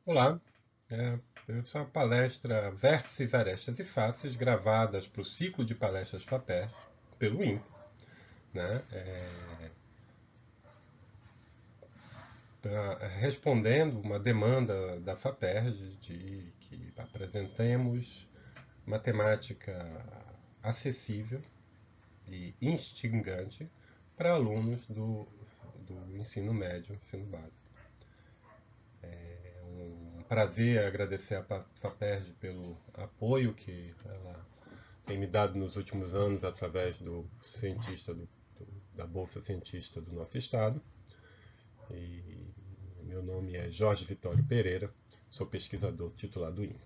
Olá, essa é uma palestra Vértices, Arestas e Faces, gravadas para o ciclo de palestras FAPERJ, pelo INCO, né? Respondendo uma demanda da FAPERJ de que apresentemos matemática acessível e instigante para alunos do ensino médio, ensino básico. Um prazer agradecer a FAPERJ pelo apoio que ela tem me dado nos últimos anos através do cientista da Bolsa Cientista do nosso estado. E meu nome é Jorge Vitório Pereira, sou pesquisador titular do INCA.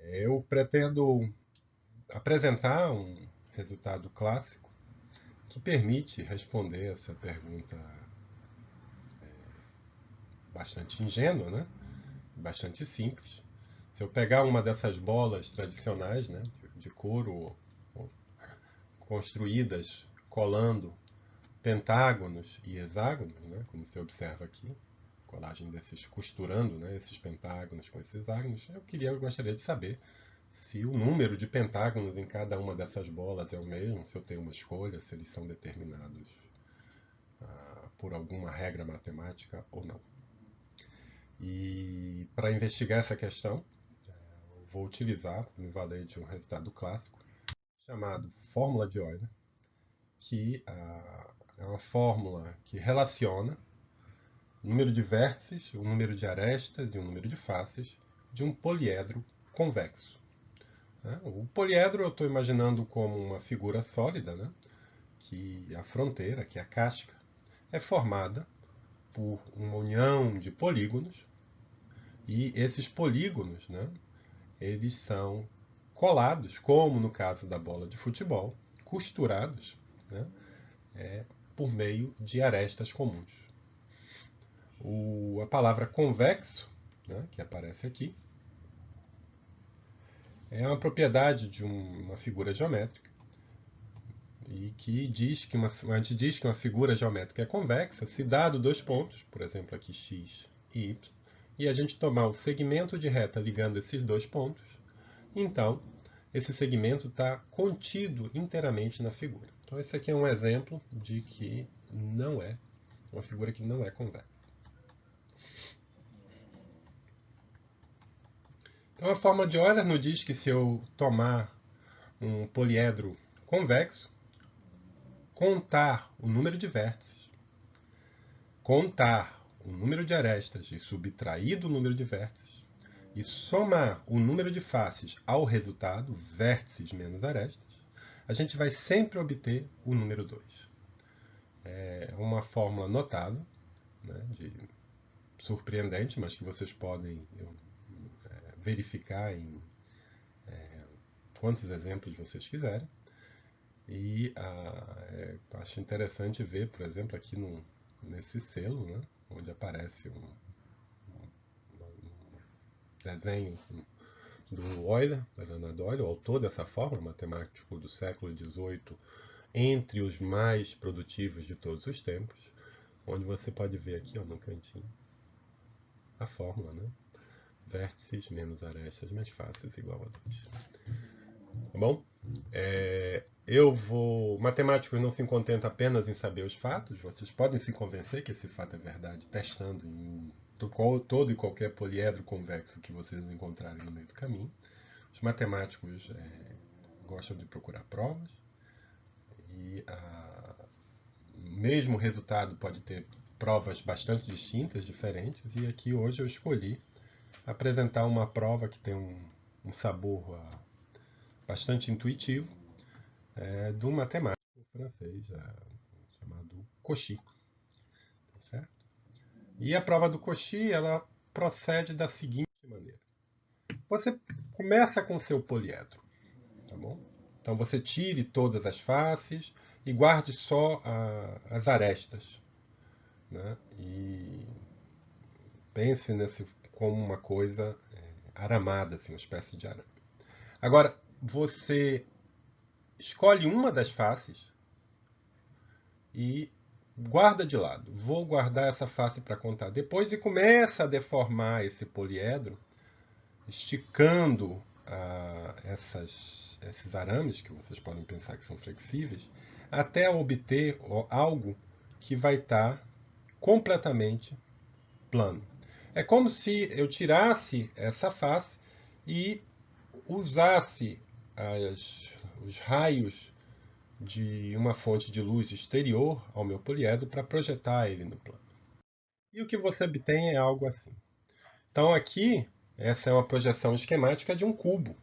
Eu pretendo apresentar um resultado clássico que permite responder essa pergunta bastante ingênua, né? Bastante simples. Se eu pegar uma dessas bolas tradicionais, né, de couro, construídas colando pentágonos e hexágonos, né, como você observa aqui, colagem desses, costurando, né, esses pentágonos com esses hexágonos, eu gostaria de saber se o número de pentágonos em cada uma dessas bolas é o mesmo, se eu tenho uma escolha, se eles são determinados por alguma regra matemática ou não. E para investigar essa questão, eu vou utilizar, me valer de um resultado clássico, chamado fórmula de Euler, que é uma fórmula que relaciona o número de vértices, o número de arestas e o número de faces de um poliedro convexo. O poliedro eu estou imaginando como uma figura sólida, né? Que a fronteira, que a casca, é formada por uma união de polígonos, e esses polígonos, né, eles são colados, como no caso da bola de futebol, costurados, né, por meio de arestas comuns. A palavra convexo, né, que aparece aqui, é uma propriedade de uma figura geométrica e que diz que a gente diz que uma figura geométrica é convexa se dado dois pontos, por exemplo aqui x e y, e a gente tomar o segmento de reta ligando esses dois pontos, então esse segmento está contido inteiramente na figura. Então esse aqui é um exemplo de que não é uma figura que não é convexa. Então a fórmula de Euler nos diz que se eu tomar um poliedro convexo, contar o número de vértices, contar o número de arestas e subtrair do número de vértices, e somar o número de faces ao resultado, vértices menos arestas, a gente vai sempre obter o número 2. É uma fórmula notável, né, surpreendente, mas que vocês podem verificar em quantos exemplos vocês quiserem. E acho interessante ver, por exemplo, aqui nesse selo, né, onde aparece um desenho do Euler, da Leonardo Euler, o autor dessa fórmula, matemático do século XVIII, entre os mais produtivos de todos os tempos, onde você pode ver aqui, ó, no cantinho, a fórmula, né? Vértices menos arestas mais faces igual a 2. Tá bom? Matemáticos não se contentam apenas em saber os fatos, vocês podem se convencer que esse fato é verdade testando em todo e qualquer poliedro convexo que vocês encontrarem no meio do caminho. Os matemáticos gostam de procurar provas, e o mesmo resultado pode ter provas bastante distintas, diferentes, e aqui hoje eu escolhi apresentar uma prova que tem um sabor bastante intuitivo, de um matemático francês chamado Cauchy. Tá certo? E a prova do Cauchy ela procede da seguinte maneira. Você começa com seu poliedro. Tá bom? Então você tire todas as faces e guarde só as arestas. Né? E pense nesse como uma coisa aramada, assim, uma espécie de arame. Agora, você escolhe uma das faces e guarda de lado. Vou guardar essa face para contar depois e começa a deformar esse poliedro, esticando esses arames, que vocês podem pensar que são flexíveis, até obter algo que vai estar completamente plano. É como se eu tirasse essa face e usasse os raios de uma fonte de luz exterior ao meu poliedro para projetar ele no plano. E o que você obtém é algo assim. Então aqui, essa é uma projeção esquemática de um cubo,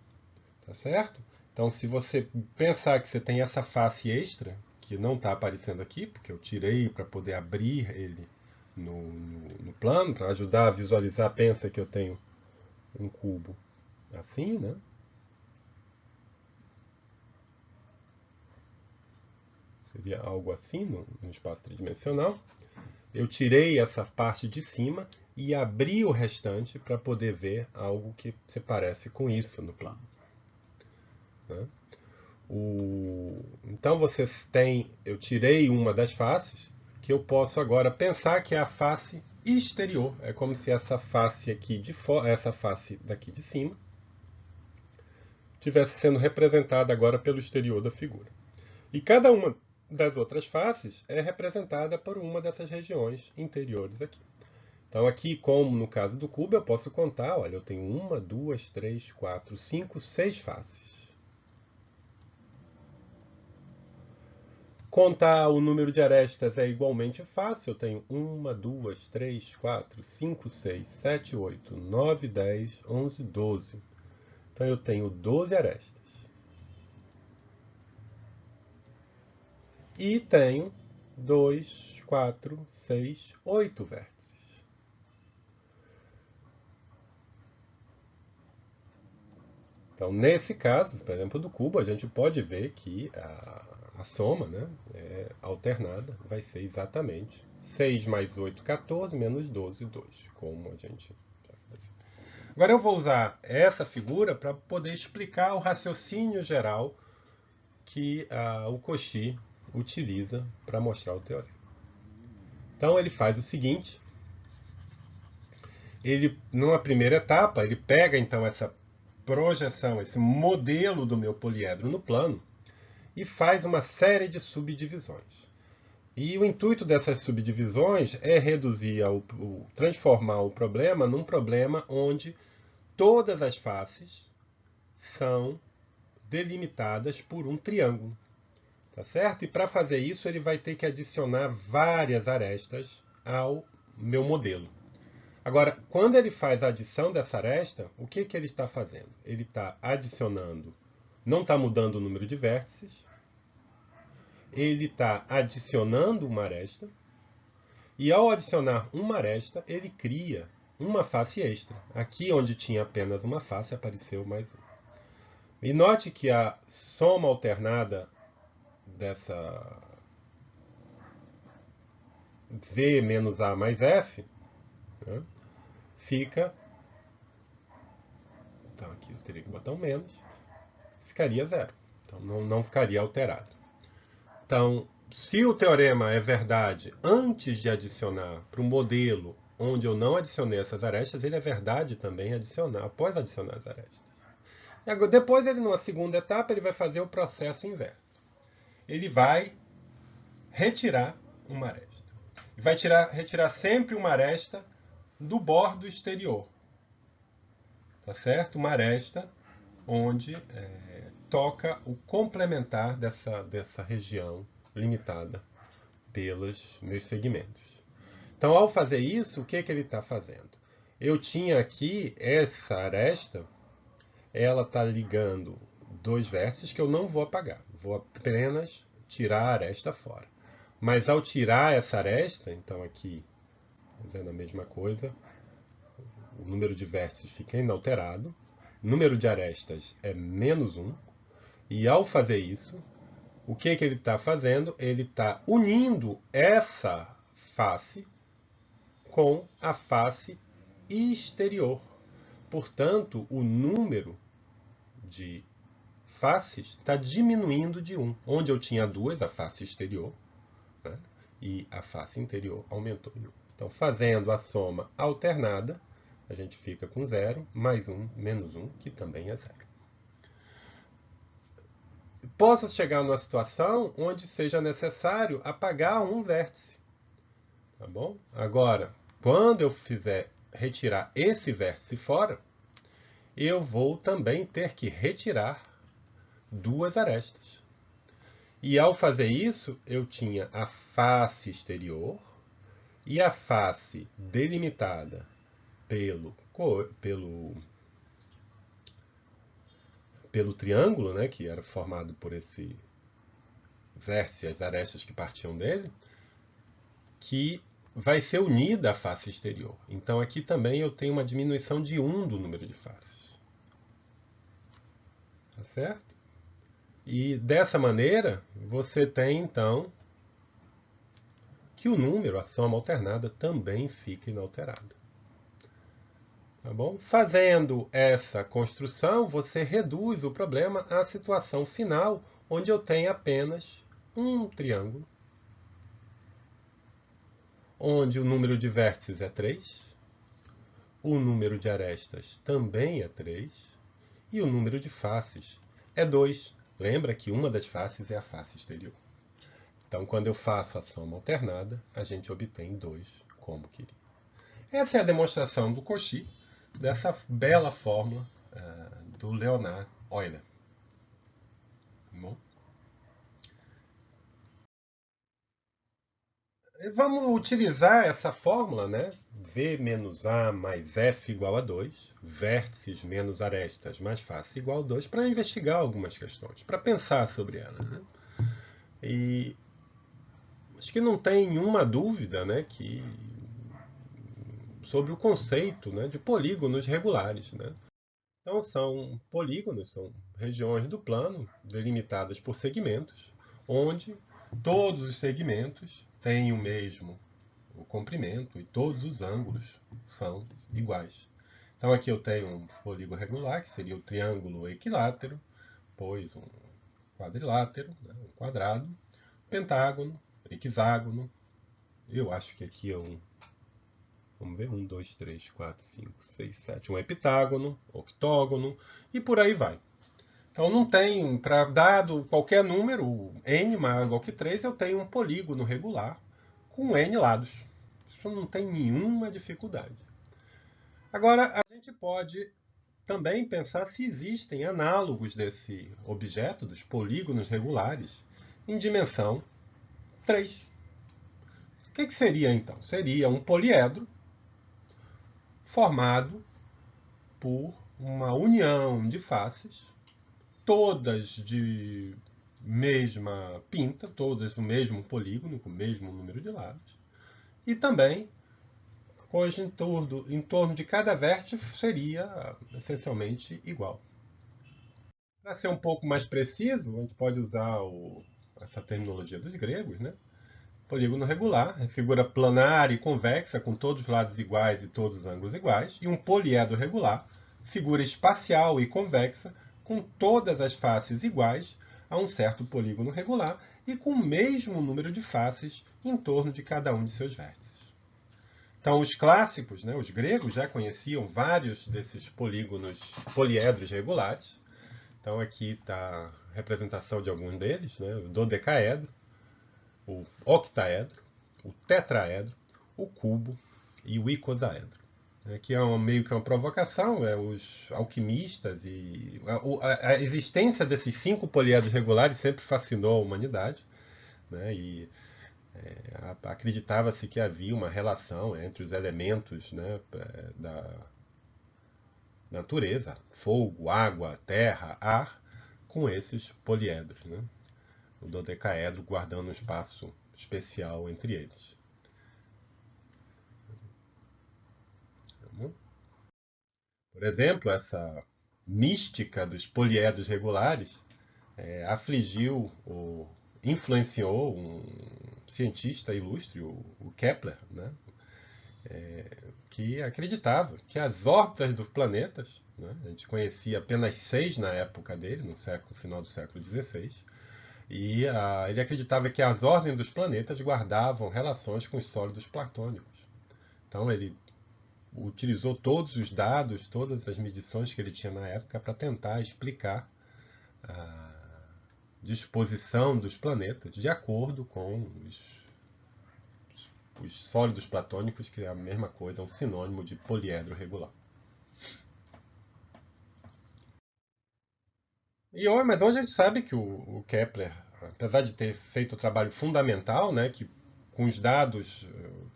tá certo? Então se você pensar que você tem essa face extra, que não está aparecendo aqui, porque eu tirei para poder abrir ele no plano, para ajudar a visualizar, pensa que eu tenho um cubo assim, né? Seria algo assim no espaço tridimensional. Eu tirei essa parte de cima e abri o restante para poder ver algo que se parece com isso no plano. Né? Então vocês têm, eu tirei uma das faces, que eu posso agora pensar que é a face exterior. É como se essa face aqui de fora, essa face daqui de cima, estivesse sendo representada agora pelo exterior da figura. E cada uma das outras faces é representada por uma dessas regiões interiores aqui. Então aqui, como no caso do cubo, eu posso contar, olha, eu tenho 1, 2, 3, 4, 5, 6 faces. Contar o número de arestas é igualmente fácil. Eu tenho 1, 2, 3, 4, 5, 6, 7, 8, 9, 10, 11, 12. Então eu tenho 12 arestas. E tenho 2, 4, 6, 8 vértices. Então, nesse caso, por exemplo, do cubo, a gente pode ver que a soma, né, alternada vai ser exatamente 6 mais 8, 14, menos 12, 2, como a gente já fazia. Agora eu vou usar essa figura para poder explicar o raciocínio geral que o Cauchy utiliza para mostrar o teorema. Então ele faz o seguinte, ele, numa primeira etapa, ele pega então essa projeção, esse modelo do meu poliedro no plano e faz uma série de subdivisões. E o intuito dessas subdivisões é reduzir, transformar o problema num problema onde todas as faces são delimitadas por um triângulo. Tá certo? E para fazer isso, ele vai ter que adicionar várias arestas ao meu modelo. Agora, quando ele faz a adição dessa aresta, o que ele está fazendo? Ele está adicionando, não está mudando o número de vértices, ele está adicionando uma aresta, e ao adicionar uma aresta, ele cria uma face extra. Aqui onde tinha apenas uma face, apareceu mais uma. E note que a soma alternada dessa V menos A mais F, né, fica... Então aqui eu teria que botar um menos, ficaria zero. Então não ficaria alterado. Então, se o teorema é verdade antes de adicionar para o modelo onde eu não adicionei essas arestas, ele é verdade também após adicionar as arestas. E depois, ele, numa segunda etapa, ele vai fazer o processo inverso. Ele vai retirar uma aresta. E vai retirar sempre uma aresta do bordo exterior. Tá certo? Uma aresta onde toca o complementar dessa região limitada pelos meus segmentos. Então, ao fazer isso, o que ele está fazendo? Eu tinha aqui essa aresta, ela está ligando dois vértices que eu não vou apagar. Vou apenas tirar a aresta fora. Mas ao tirar essa aresta, então aqui, fazendo a mesma coisa, o número de vértices fica inalterado, o número de arestas é menos 1, e ao fazer isso, o que ele está fazendo? Ele está unindo essa face com a face exterior. Portanto, o número de faces está diminuindo de 1. Onde eu tinha duas, a face exterior, né, e a face interior aumentou em 1. Então, fazendo a soma alternada, a gente fica com 0, mais 1, menos 1, que também é 0. Posso chegar numa situação onde seja necessário apagar um vértice. Tá bom? Agora, quando eu fizer retirar esse vértice fora, eu vou também ter que retirar duas arestas. E ao fazer isso, eu tinha a face exterior e a face delimitada pelo triângulo, né, que era formado por esse vértice, as arestas que partiam dele, que vai ser unida à face exterior. Então aqui também eu tenho uma diminuição de 1 do número de faces. Tá certo? E dessa maneira, você tem então que o número, a soma alternada, também fica inalterada. Tá bom? Fazendo essa construção, você reduz o problema à situação final, onde eu tenho apenas um triângulo, onde o número de vértices é 3, o número de arestas também é 3, e o número de faces é 2. Lembra que uma das faces é a face exterior. Então, quando eu faço a soma alternada, a gente obtém 2, como queria. Essa é a demonstração do Cauchy, dessa bela fórmula do Leonard Euler. Bom, vamos utilizar essa fórmula, né? V menos A mais F igual a 2, vértices menos arestas mais face igual a 2, para investigar algumas questões, para pensar sobre elas. Né? E acho que não tem nenhuma dúvida, né, sobre o conceito, né, de polígonos regulares. Né? Então, são polígonos, são regiões do plano delimitadas por segmentos, onde todos os segmentos têm o mesmo comprimento e todos os ângulos são iguais. Então, aqui eu tenho um polígono regular, que seria o triângulo equilátero, depois um quadrilátero, né, um quadrado, pentágono, hexágono. Eu acho que aqui é um. Vamos ver, 1, 2, 3, 4, 5, 6, 7. Um heptágono, octógono e por aí vai. Então não tem, para dado qualquer número, n maior ou igual que 3, eu tenho um polígono regular com n lados. Isso não tem nenhuma dificuldade. Agora, a gente pode também pensar se existem análogos desse objeto, dos polígonos regulares, em dimensão 3. O que seria então? Seria um poliedro formado por uma união de faces, todas de mesma pinta, todas do mesmo polígono, com o mesmo número de lados, e também cujo em torno de cada vértice seria essencialmente igual. Para ser um pouco mais preciso, a gente pode usar essa terminologia dos gregos, né? Polígono regular, figura planar e convexa, com todos os lados iguais e todos os ângulos iguais. E um poliedro regular, figura espacial e convexa, com todas as faces iguais a um certo polígono regular e com o mesmo número de faces em torno de cada um de seus vértices. Então, os clássicos, né, os gregos, já conheciam vários desses poliedros regulares. Então, aqui está a representação de alguns deles, né, o dodecaedro, o octaedro, o tetraedro, o cubo e o icosaedro. Que é meio que uma provocação, os alquimistas e a existência desses 5 poliedros regulares sempre fascinou a humanidade, né? E acreditava-se que havia uma relação entre os elementos, né, da natureza, fogo, água, terra, ar, com esses poliedros, né? O dodecaedro guardando um espaço especial entre eles. Por exemplo, essa mística dos poliedros regulares influenciou um cientista ilustre, o Kepler, né? Que acreditava que as órbitas dos planetas, né? A gente conhecia apenas 6 na época dele, no final do século XVI, E ele acreditava que as ordens dos planetas guardavam relações com os sólidos platônicos. Então ele utilizou todos os dados, todas as medições que ele tinha na época para tentar explicar a disposição dos planetas de acordo com os sólidos platônicos, que é a mesma coisa, é um sinônimo de poliedro regular. Mas hoje a gente sabe que o Kepler, apesar de ter feito o trabalho fundamental, né, que com os dados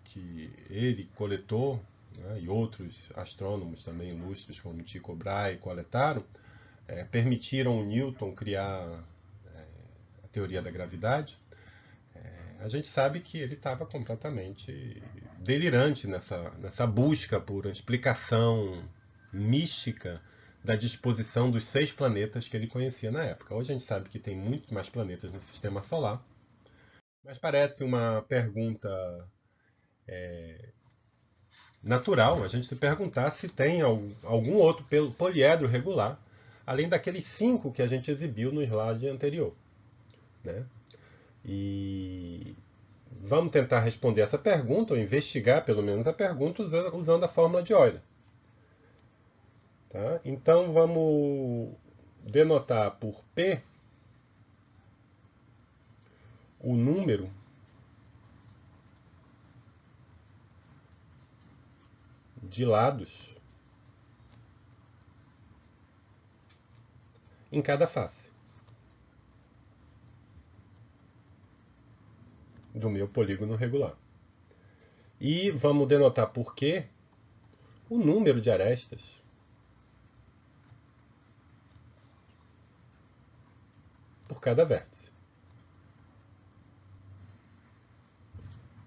que ele coletou, né, e outros astrônomos também ilustres, como Tycho Brahe, coletaram, permitiram o Newton criar a teoria da gravidade. A gente sabe que ele estava completamente delirante nessa busca por uma explicação mística da disposição dos 6 planetas que ele conhecia na época. Hoje a gente sabe que tem muito mais planetas no Sistema Solar, mas parece uma pergunta natural a gente se perguntar se tem algum outro poliedro regular, além daqueles 5 que a gente exibiu no slide anterior, né? E vamos tentar responder essa pergunta, ou investigar pelo menos a pergunta, usando a fórmula de Euler. Tá? Então vamos denotar por P o número de lados em cada face do meu polígono regular. E vamos denotar por Q o número de arestas por cada vértice.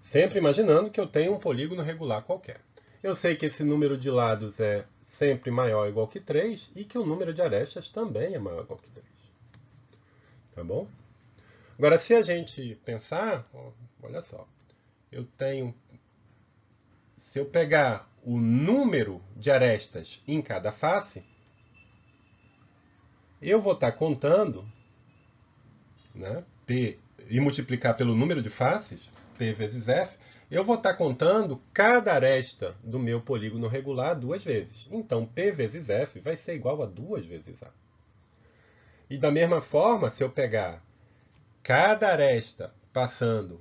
Sempre imaginando que eu tenho um polígono regular qualquer. Eu sei que esse número de lados é sempre maior ou igual que 3 e que o número de arestas também é maior ou igual que 3. Tá bom? Agora, se a gente pensar, olha só, se eu pegar o número de arestas em cada face, eu vou estar contando, né, P, e multiplicar pelo número de faces, P vezes F, eu vou estar contando cada aresta do meu polígono regular 2 vezes. Então, P vezes F vai ser igual a 2 vezes A. E da mesma forma, se eu pegar cada aresta passando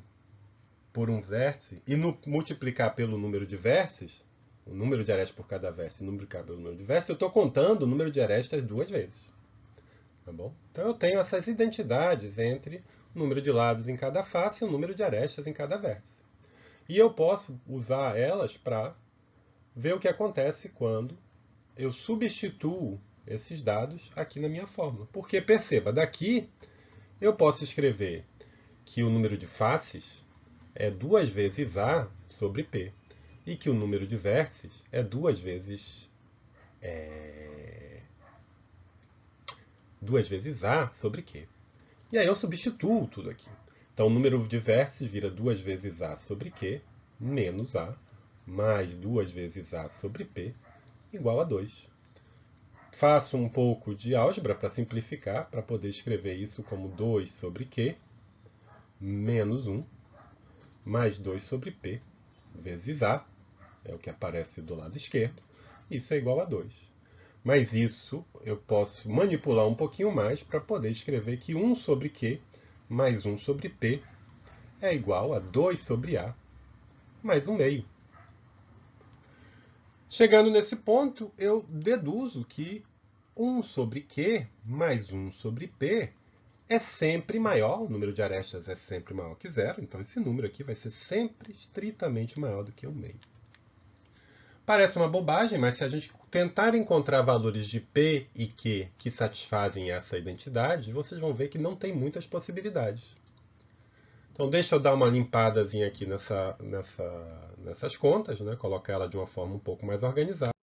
por um vértice e multiplicar pelo número de vértices, o número de arestas por cada vértice e multiplicar pelo número de vértices, eu estou contando o número de arestas 2 vezes. Tá bom? Então eu tenho essas identidades entre o número de lados em cada face e o número de arestas em cada vértice. E eu posso usar elas para ver o que acontece quando eu substituo esses dados aqui na minha fórmula. Porque perceba, daqui eu posso escrever que o número de faces é 2 vezes A sobre P. E que o número de vértices é 2 vezes A sobre Q. E aí eu substituo tudo aqui. Então o número de vértices vira 2 vezes A sobre Q menos A mais 2 vezes A sobre P igual a 2. Faço um pouco de álgebra para simplificar, para poder escrever isso como 2 sobre Q menos 1 mais 2 sobre P vezes A, é o que aparece do lado esquerdo, isso é igual a 2. Mas isso eu posso manipular um pouquinho mais para poder escrever que 1 sobre Q mais 1 sobre P é igual a 2 sobre A mais 1 meio. Chegando nesse ponto, eu deduzo que 1 sobre Q mais 1 sobre P é sempre maior, o número de arestas é sempre maior que zero, então esse número aqui vai ser sempre estritamente maior do que 1 meio. Parece uma bobagem, mas se a gente tentar encontrar valores de P e Q que satisfazem essa identidade, vocês vão ver que não tem muitas possibilidades. Então deixa eu dar uma limpadazinha aqui nessas contas, né? Colocar ela de uma forma um pouco mais organizada.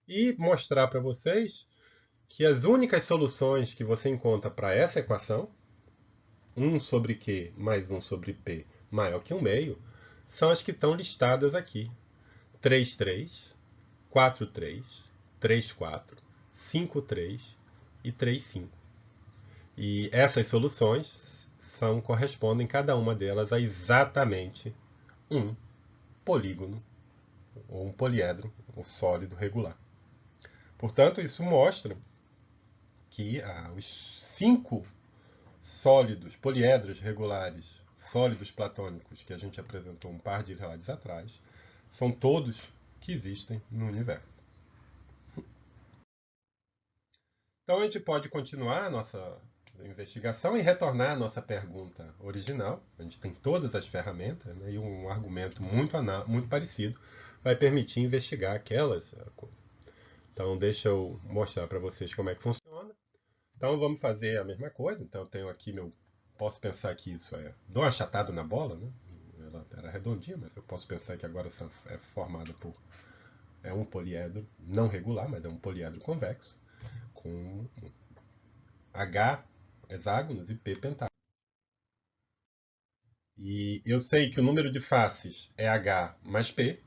E mostrar para vocês que as únicas soluções que você encontra para essa equação, 1 sobre Q mais 1 sobre P maior que 1 meio, são as que estão listadas aqui. 3, 3, 4, 3, 3, 4, 5, 3 e 3, 5. E essas soluções correspondem cada uma delas a exatamente um polígono, ou um poliedro, um sólido regular. Portanto, isso mostra que os 5 sólidos, poliedros regulares, sólidos platônicos, que a gente apresentou um par de slides atrás, são todos que existem no universo. Então a gente pode continuar a nossa investigação e retornar à nossa pergunta original. A gente tem todas as ferramentas, né, e um argumento muito parecido vai permitir investigar aquelas coisas. Então deixa eu mostrar para vocês como é que funciona. Então vamos fazer a mesma coisa. Então eu tenho aqui posso pensar que isso dou uma achatada na bola, né? Ela era redondinha, mas eu posso pensar que agora é formada por um poliedro não regular, mas é um poliedro convexo com H hexágonos e P pentágonos. E eu sei que o número de faces é H mais P.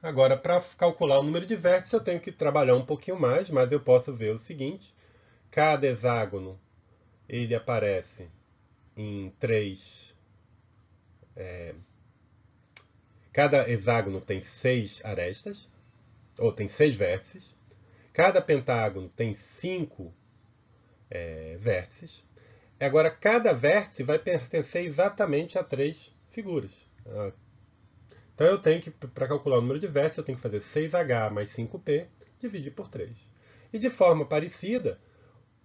Agora, para calcular o número de vértices, eu tenho que trabalhar um pouquinho mais, mas eu posso ver o seguinte: cada hexágono ele aparece em 3. Cada hexágono tem 6 arestas, ou tem 6 vértices. Cada pentágono tem 5 vértices. Agora, cada vértice vai pertencer exatamente a 3 figuras. Então, eu tenho que, para calcular o número de vértices, eu tenho que fazer 6H mais 5P, dividir por 3. E de forma parecida,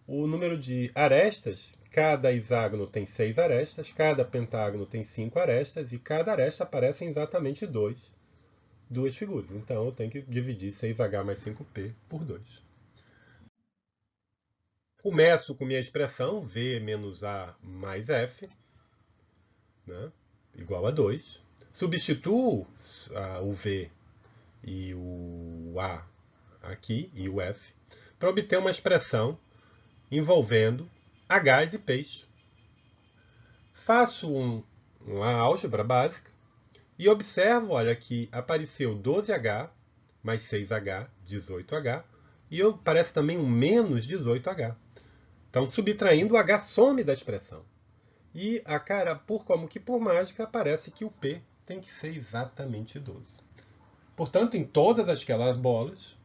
o número de arestas, cada hexágono tem 6 arestas, cada pentágono tem 5 arestas, e cada aresta aparece em exatamente 2 figuras. Então, eu tenho que dividir 6H mais 5P por 2. Começo com minha expressão V menos A mais F, né, igual a 2. Substituo o V e o A aqui, e o F, para obter uma expressão envolvendo H e P's. Faço uma álgebra básica e observo, olha, que apareceu 12H mais 6H, 18H, e aparece também um menos 18H. Então, subtraindo, o H some da expressão. E por mágica, aparece que o P tem que ser exatamente 12. Portanto, em todas aquelas bolas,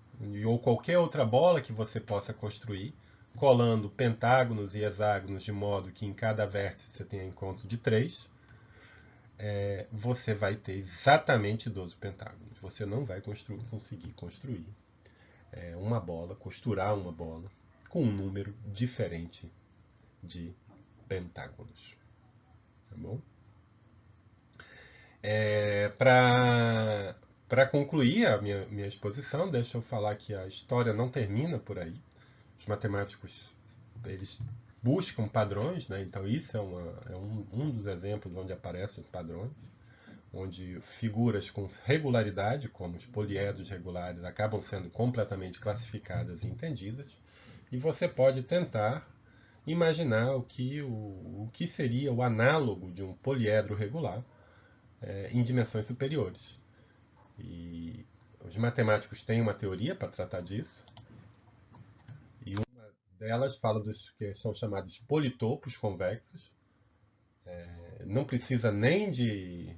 ou qualquer outra bola que você possa construir, colando pentágonos e hexágonos de modo que em cada vértice você tenha encontro de 3, você vai ter exatamente 12 pentágonos. Você não vai conseguir construir uma bola, costurar uma bola com um número diferente de pentágonos. Tá bom? Para concluir a minha exposição, deixa eu falar que a história não termina por aí. Os matemáticos eles buscam padrões, né? Então isso é um dos exemplos onde aparecem padrões, onde figuras com regularidade, como os poliedros regulares, acabam sendo completamente classificadas e entendidas, e você pode tentar imaginar o que seria o análogo de um poliedro regular em dimensões superiores. E os matemáticos têm uma teoria para tratar disso, e uma delas fala dos que são chamados politopos convexos. Não precisa nem de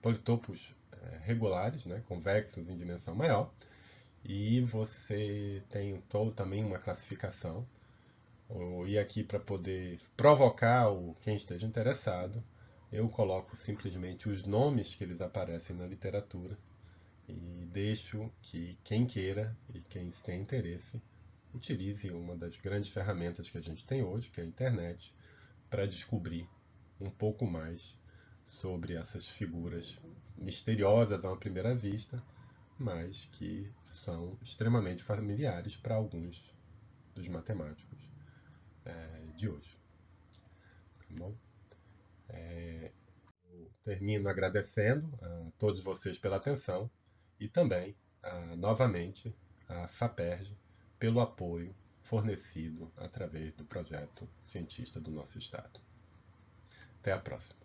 politopos regulares, né, convexos em dimensão maior, e você tem também uma classificação. E aqui, para poder provocar quem esteja interessado, eu coloco simplesmente os nomes que eles aparecem na literatura e deixo que quem queira e quem tem interesse utilize uma das grandes ferramentas que a gente tem hoje, que é a internet, para descobrir um pouco mais sobre essas figuras misteriosas a uma primeira vista, mas que são extremamente familiares para alguns dos matemáticos de hoje. Tá bom? Eu termino agradecendo a todos vocês pela atenção e também, novamente, a FAPERJ pelo apoio fornecido através do projeto Cientista do Nosso Estado. Até a próxima.